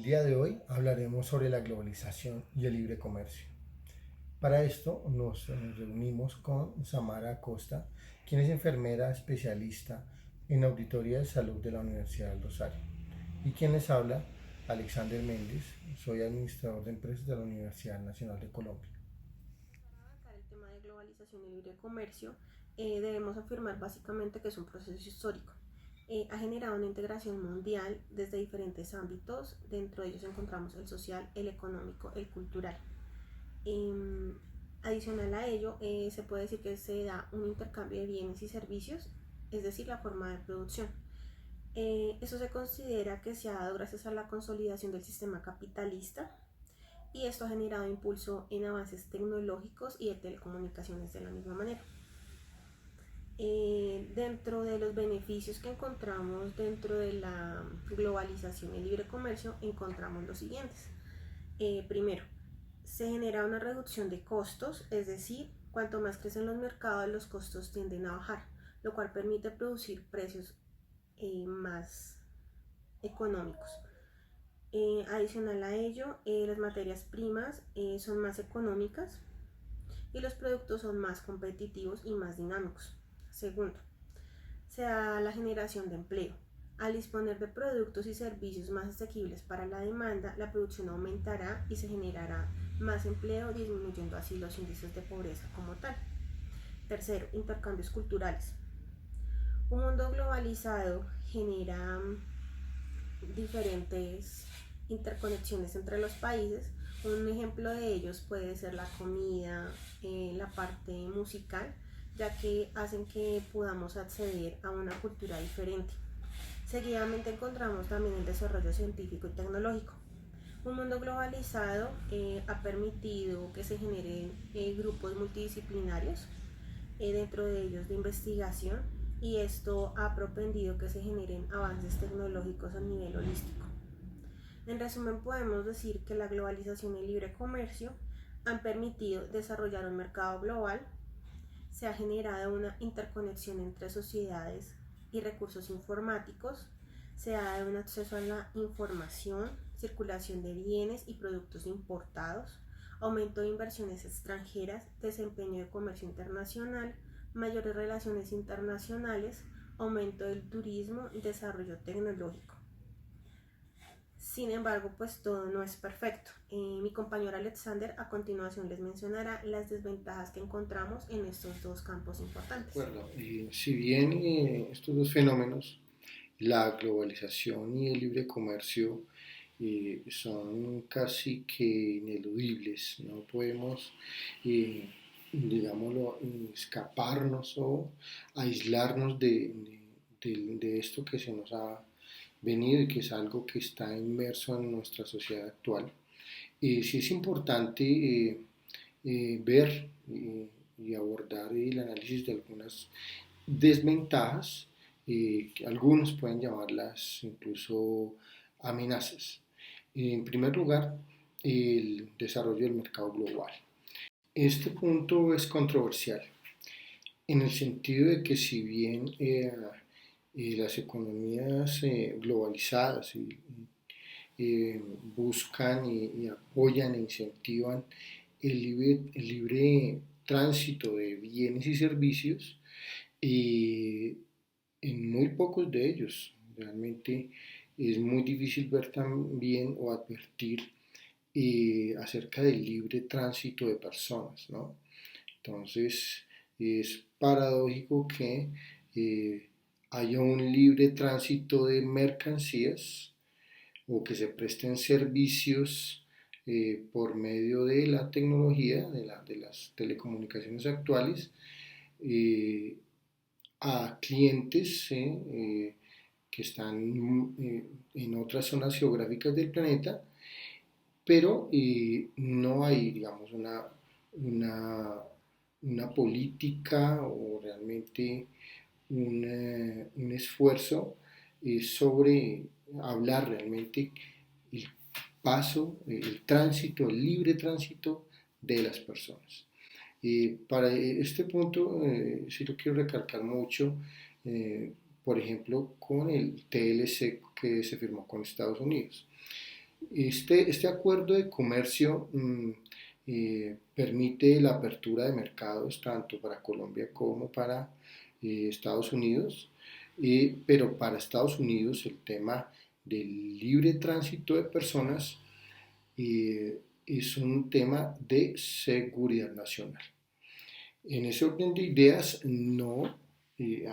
día de hoy hablaremos sobre la globalización y el libre comercio. Para esto nos reunimos con Samara Acosta, quien es enfermera especialista en auditoría de salud de la Universidad del Rosario. Y quien les habla, Alexander Méndez, soy administrador de empresas de la Universidad Nacional de Colombia. Para abarcar el tema de globalización y libre comercio, debemos afirmar básicamente que es un proceso histórico. Ha generado una integración mundial desde diferentes ámbitos. Dentro de ellos encontramos el social, el económico, el cultural. Eh, Adicional a ello, se puede decir que se da un intercambio de bienes y servicios, es decir, la forma de producción. Eso se considera que se ha dado gracias a la consolidación del sistema capitalista, y esto ha generado impulso en avances tecnológicos y de telecomunicaciones de la misma manera. Dentro de los beneficios que encontramos dentro de la globalización y el libre comercio, encontramos los siguientes. Primero, se genera una reducción de costos, es decir, cuanto más crecen los mercados, los costos tienden a bajar, lo cual permite producir precios más económicos. Adicional a ello, las materias primas son más económicas y los productos son más competitivos y más dinámicos. Segundo, se da la generación de empleo. Al disponer de productos y servicios más asequibles para la demanda, la producción aumentará y se generará más empleo, disminuyendo así los índices de pobreza como tal. Tercero, intercambios culturales. Un mundo globalizado genera diferentes interconexiones entre los países. Un ejemplo de ellos puede ser la comida, la parte musical, ya que hacen que podamos acceder a una cultura diferente. Seguidamente encontramos también el desarrollo científico y tecnológico. Un mundo globalizado ha permitido que se generen grupos multidisciplinarios, dentro de ellos de investigación, y esto ha propendido que se generen avances tecnológicos a nivel holístico. En resumen, podemos decir que la globalización y el libre comercio han permitido desarrollar un mercado global, se ha generado una interconexión entre sociedades y recursos informáticos, se ha dado un acceso a la información, circulación de bienes y productos importados, aumento de inversiones extranjeras, desempeño de comercio internacional, mayores relaciones internacionales, aumento del turismo y desarrollo tecnológico. Sin embargo, pues todo no es perfecto. Mi compañero Alexander a continuación les mencionará las desventajas que encontramos en estos dos campos importantes. De acuerdo, si bien estos dos fenómenos, la globalización y el libre comercio, son casi que ineludibles, no podemos, eh, digámoslo, escaparnos o aislarnos de esto que se nos ha venido y que es algo que está inmerso en nuestra sociedad actual. Sí es importante ver y abordar el análisis de algunas desventajas, que algunos pueden llamarlas incluso amenazas. En primer lugar, el desarrollo del mercado global. Este punto es controversial en el sentido de que si bien las economías globalizadas buscan y apoyan e incentivan el libre tránsito de bienes y servicios, y en muy pocos de ellos realmente es muy difícil ver también o advertir acerca del libre tránsito de personas, ¿no? Entonces es paradójico que eh, haya un libre tránsito de mercancías o que se presten servicios por medio de la tecnología, de las telecomunicaciones actuales, eh, a clientes que están en otras zonas geográficas del planeta, pero no hay, digamos, una, una política o realmente un esfuerzo sobre hablar realmente el paso, el tránsito, el libre tránsito de las personas. Para este punto sí lo quiero recalcar mucho, por ejemplo, con el TLC que se firmó con Estados Unidos. Este acuerdo de comercio permite la apertura de mercados tanto para Colombia como para Estados Unidos, pero para Estados Unidos el tema del libre tránsito de personas es un tema de seguridad nacional. En ese orden de ideas, no,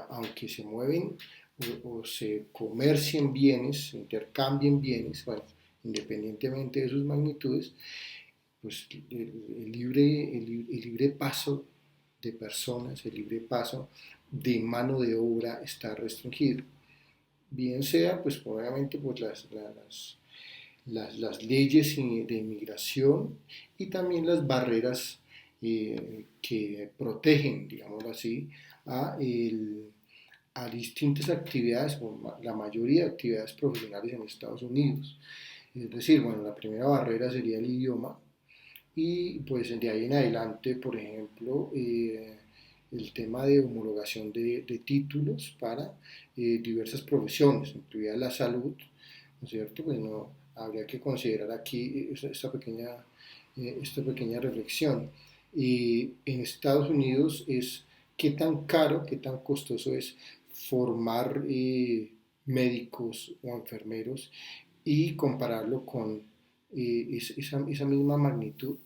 aunque se mueven o se comercien bienes, se intercambien bienes, bueno, independientemente de sus magnitudes, pues el libre paso de personas, el libre paso de mano de obra está restringido. Bien sea, pues obviamente, pues las leyes de inmigración y también las barreras que protegen, digamos así, a, el, a distintas actividades, o la mayoría de actividades profesionales en Estados Unidos. Es decir, bueno, la primera barrera sería el idioma y pues de ahí en adelante, por ejemplo, el tema de homologación de títulos para diversas profesiones, incluida la salud, ¿no es cierto? Pues no, habría que considerar aquí esta pequeña reflexión. Y en Estados Unidos es qué tan caro, qué tan costoso es formar médicos o enfermeros y compararlo con esa misma magnitud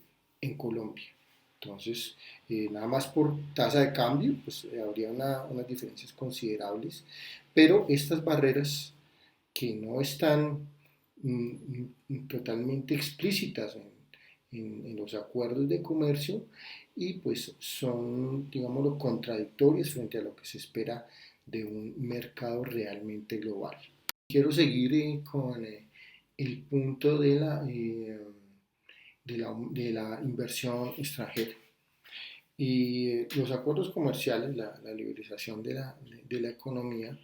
en Colombia. Entonces, nada más por tasa de cambio, pues habría unas diferencias considerables, pero estas barreras que no están totalmente explícitas en los acuerdos de comercio y pues son, digámoslo, contradictorias frente a lo que se espera de un mercado realmente global. Quiero seguir con el punto de la inversión extranjera. Y los acuerdos comerciales, la liberalización de la economía,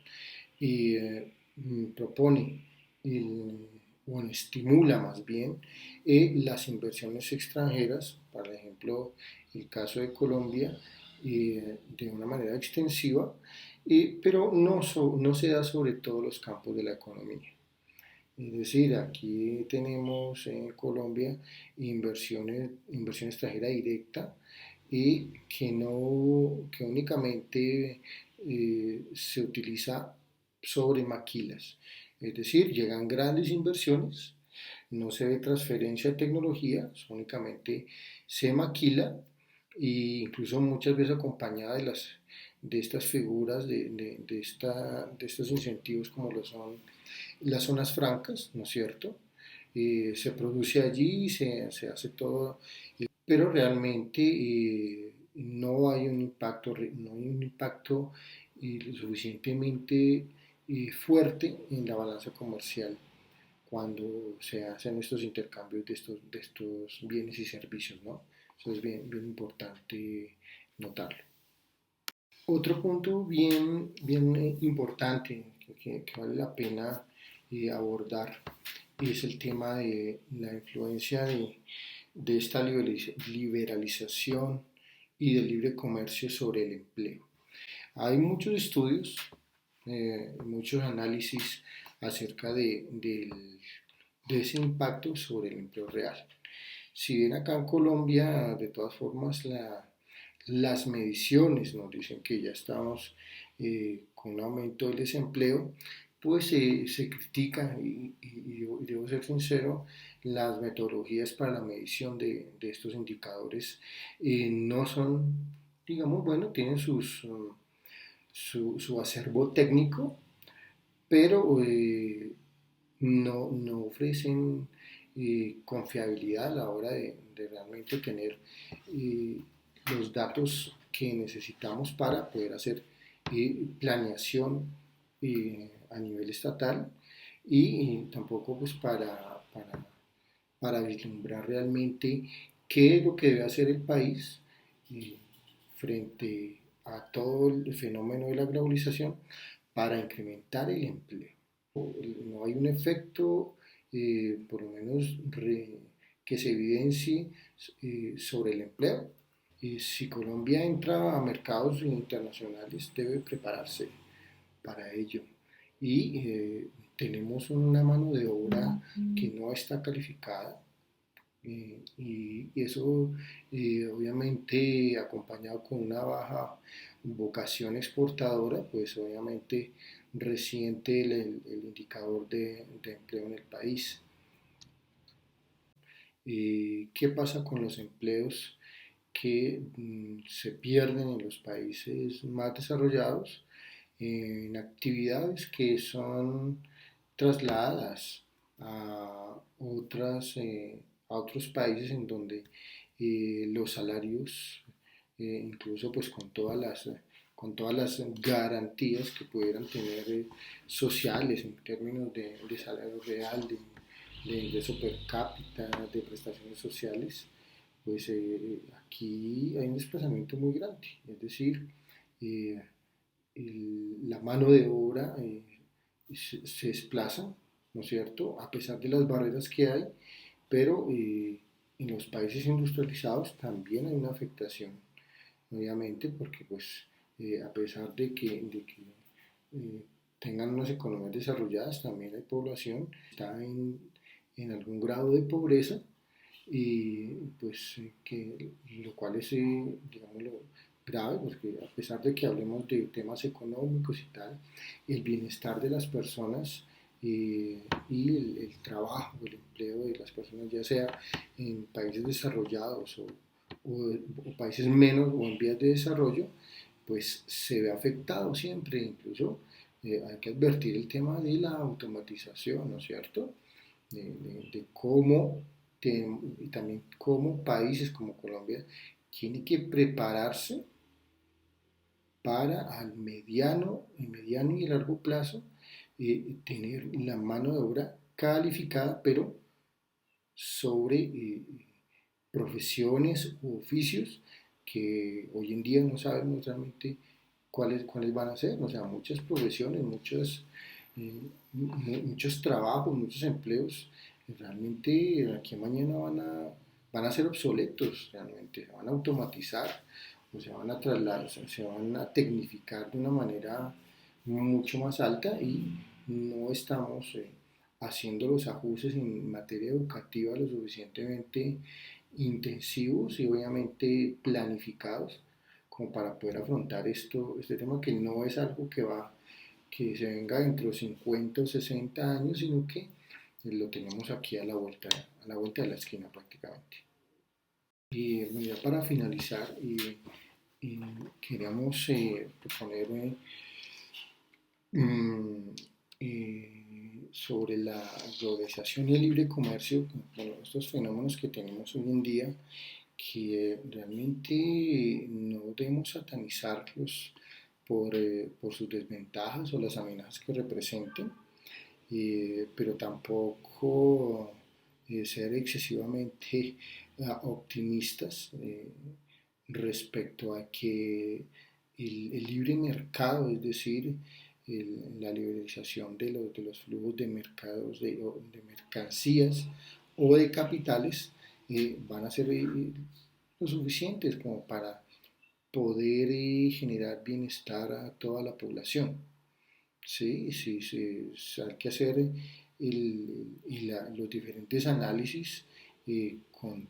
propone, bueno, estimula más bien las inversiones extranjeras, por ejemplo, el caso de Colombia, de una manera extensiva, pero no se da sobre todos los campos de la economía. Es decir, aquí tenemos en Colombia inversión extranjera directa y que únicamente se utiliza sobre maquilas. Es decir, llegan grandes inversiones, no se ve transferencia de tecnología, únicamente se maquila e incluso muchas veces acompañada de estas figuras, de estos incentivos como lo son las zonas francas, ¿no es cierto? Se produce allí, se hace todo, pero realmente no hay un impacto lo suficientemente fuerte en la balanza comercial cuando se hacen estos intercambios de estos bienes y servicios, ¿no? Eso es bien importante notarlo. Otro punto bien importante que vale la pena abordar es el tema de la influencia de esta liberalización y del libre comercio sobre el empleo. Hay muchos estudios, muchos análisis acerca de ese impacto sobre el empleo real. Si bien acá en Colombia, de todas formas, las mediciones nos dicen que ya estamos con un aumento del desempleo, pues se critica, y debo ser sincero, las metodologías para la medición de estos indicadores no son, digamos, bueno, tienen su acervo técnico, pero no ofrecen confiabilidad a la hora de realmente tener eh, los datos que necesitamos para poder hacer planeación a nivel estatal y tampoco pues para vislumbrar realmente qué es lo que debe hacer el país eh, frente a todo el fenómeno de la globalización para incrementar el empleo. No hay un efecto, por lo menos, que se evidencie sobre el empleo. Si Colombia entra a mercados internacionales, debe prepararse para ello. y tenemos una mano de obra que no está calificada. Y eso obviamente acompañado con una baja vocación exportadora, pues obviamente resiente el indicador de empleo en el país. ¿Qué pasa con los empleos que se pierden en los países más desarrollados en actividades que son trasladadas a a otros países en donde los salarios, incluso pues con todas las garantías que pudieran tener sociales en términos de salario real, de ingreso per cápita, de prestaciones sociales, pues aquí hay un desplazamiento muy grande, es decir, eh, la mano de obra se desplaza, ¿no es cierto?, a pesar de las barreras que hay, pero en los países industrializados también hay una afectación, obviamente, porque pues a pesar de que eh, tengan unas economías desarrolladas, también hay población que está en algún grado de pobreza y pues que lo cual es, digámoslo, grave, porque a pesar de que hablemos de temas económicos y tal, el bienestar de las personas y el trabajo, el empleo de las personas, ya sea en países desarrollados o países menos o en vías de desarrollo, pues se ve afectado siempre, incluso hay que advertir el tema de la automatización, ¿no es cierto? De cómo y también cómo países como Colombia tienen que prepararse para al mediano y largo plazo tener la mano de obra calificada, pero sobre profesiones u oficios que hoy en día no sabemos realmente cuáles van a ser. O sea, muchas profesiones, eh, muchos trabajos, muchos empleos, realmente aquí mañana van a ser obsoletos, realmente, se van a automatizar o se van a trasladar, o sea, se van a tecnificar de una manera mucho más alta y no estamos haciendo los ajustes en materia educativa lo suficientemente intensivos y obviamente planificados como para poder afrontar este tema que no es algo que se venga dentro de 50 o 60 años, sino que lo tenemos aquí a la vuelta de la esquina prácticamente. Y mira, para finalizar, queríamos proponer mm, sobre la globalización y el libre comercio, bueno, estos fenómenos que tenemos hoy en día, que realmente no debemos satanizarlos por sus desventajas o las amenazas que representen, pero tampoco ser excesivamente optimistas respecto a que el libre mercado, es decir, la liberalización de los flujos de mercados, de mercancías o de capitales, van a ser lo suficientes como para poder generar bienestar a toda la población. Sí, sí, sí, hay que hacer los diferentes análisis con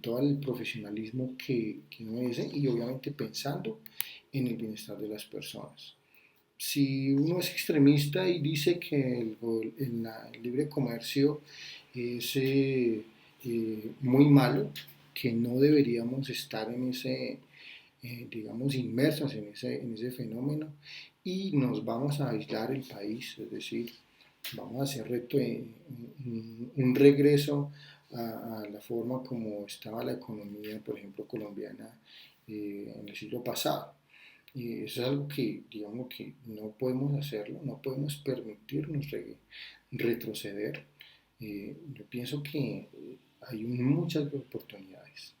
todo el profesionalismo que merece y obviamente pensando en el bienestar de las personas. Si uno es extremista y dice que el libre comercio es muy malo, que no deberíamos estar en digamos, inmersos en ese fenómeno y nos vamos a aislar el país, es decir, vamos a hacer un regreso a la forma como estaba la economía, por ejemplo, colombiana en el siglo pasado. Y eso es algo que, digamos, que no podemos hacerlo, no podemos permitirnos retroceder. Yo pienso que hay muchas oportunidades,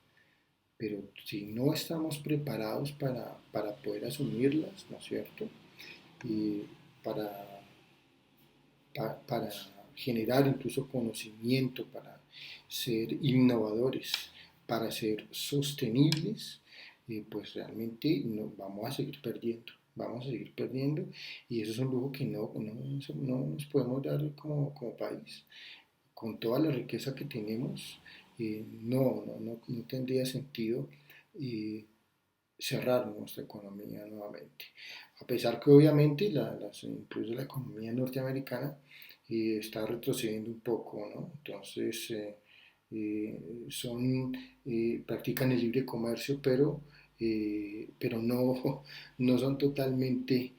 pero si no estamos preparados para poder asumirlas, ¿no es cierto? Y para, para generar incluso conocimiento, para ser innovadores, para ser sostenibles, pues realmente nos vamos a seguir perdiendo. vamos a seguir perdiendo y eso es un lujo que no nos podemos dar como país. Con toda la riqueza que tenemos, no tendría sentido eh, cerrar nuestra economía nuevamente. A pesar que obviamente incluso la economía norteamericana está retrocediendo un poco, ¿no? Entonces, practican el libre comercio, pero no son totalmente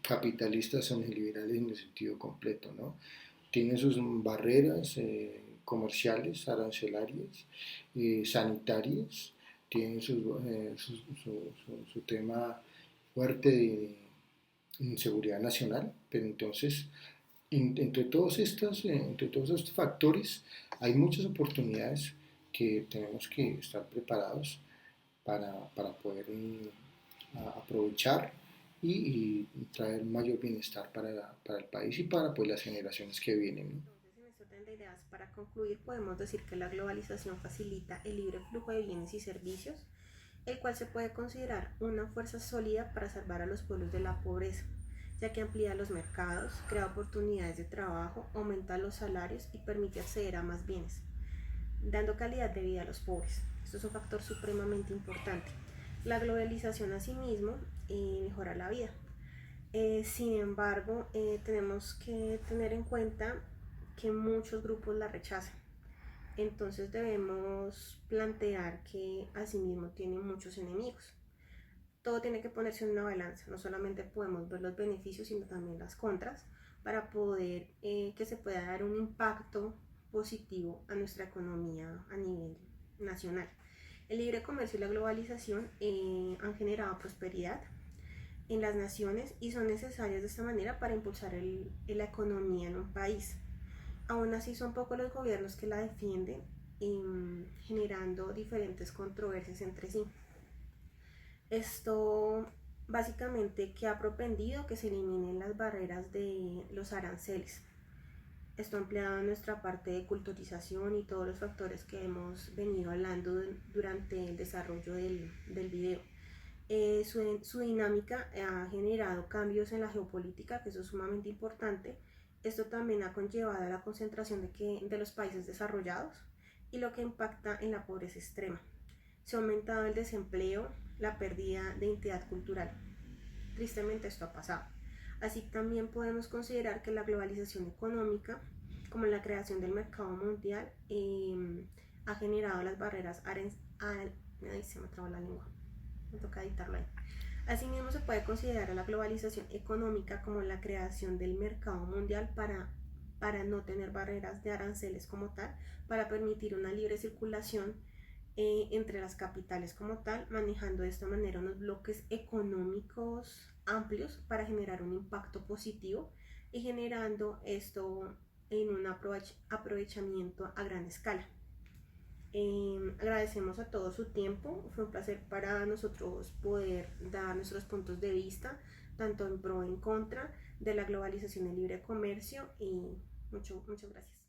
capitalistas o neoliberales en el sentido completo, ¿no? Tienen sus barreras comerciales, arancelarias, sanitarias, tienen su tema fuerte de inseguridad nacional, pero entonces entre todos estos factores hay muchas oportunidades que tenemos que estar preparados para poder aprovechar y traer mayor bienestar para el país y para pues, las generaciones que vienen, ¿no? Entonces, en este orden de ideas, para concluir, podemos decir que la globalización facilita el libre flujo de bienes y servicios, el cual se puede considerar una fuerza sólida para salvar a los pueblos de la pobreza, ya que amplía los mercados, crea oportunidades de trabajo, aumenta los salarios y permite acceder a más bienes, dando calidad de vida a los pobres. Esto es un factor supremamente importante. La globalización asimismo mejora la vida. Sin embargo, tenemos que tener en cuenta que muchos grupos la rechazan. Entonces debemos plantear que asimismo tiene muchos enemigos. Todo tiene que ponerse en una balanza. No solamente podemos ver los beneficios, sino también las contras para poder que se pueda dar un impacto positivo a nuestra economía a nivel nacional. El libre comercio y la globalización han generado prosperidad en las naciones y son necesarias de esta manera para impulsar la economía en un país. Aún así son pocos los gobiernos que la defienden, generando diferentes controversias entre sí. Esto básicamente que ha propendido que se eliminen las barreras de los aranceles. Esto ha ampliado nuestra parte de culturización y todos los factores que hemos venido hablando durante el desarrollo del video. Su dinámica ha generado cambios en la geopolítica, que eso es sumamente importante. Esto también ha conllevado a la concentración de los países desarrollados y lo que impacta en la pobreza extrema. Se ha aumentado el desempleo, la pérdida de identidad cultural. Tristemente esto ha pasado. Así también podemos considerar que la globalización económica, como la creación del mercado mundial, ha generado las barreras se me trabó la lengua, me toca editarlo ahí. Asimismo, se puede considerar a la globalización económica como la creación del mercado mundial para no tener barreras de aranceles como tal, para permitir una libre circulación entre las capitales como tal, manejando de esta manera unos bloques económicos amplios para generar un impacto positivo y generando esto en un aprovechamiento a gran escala. Agradecemos a todos su tiempo, fue un placer para nosotros poder dar nuestros puntos de vista, tanto en pro y en contra de la globalización y libre comercio, y muchas gracias.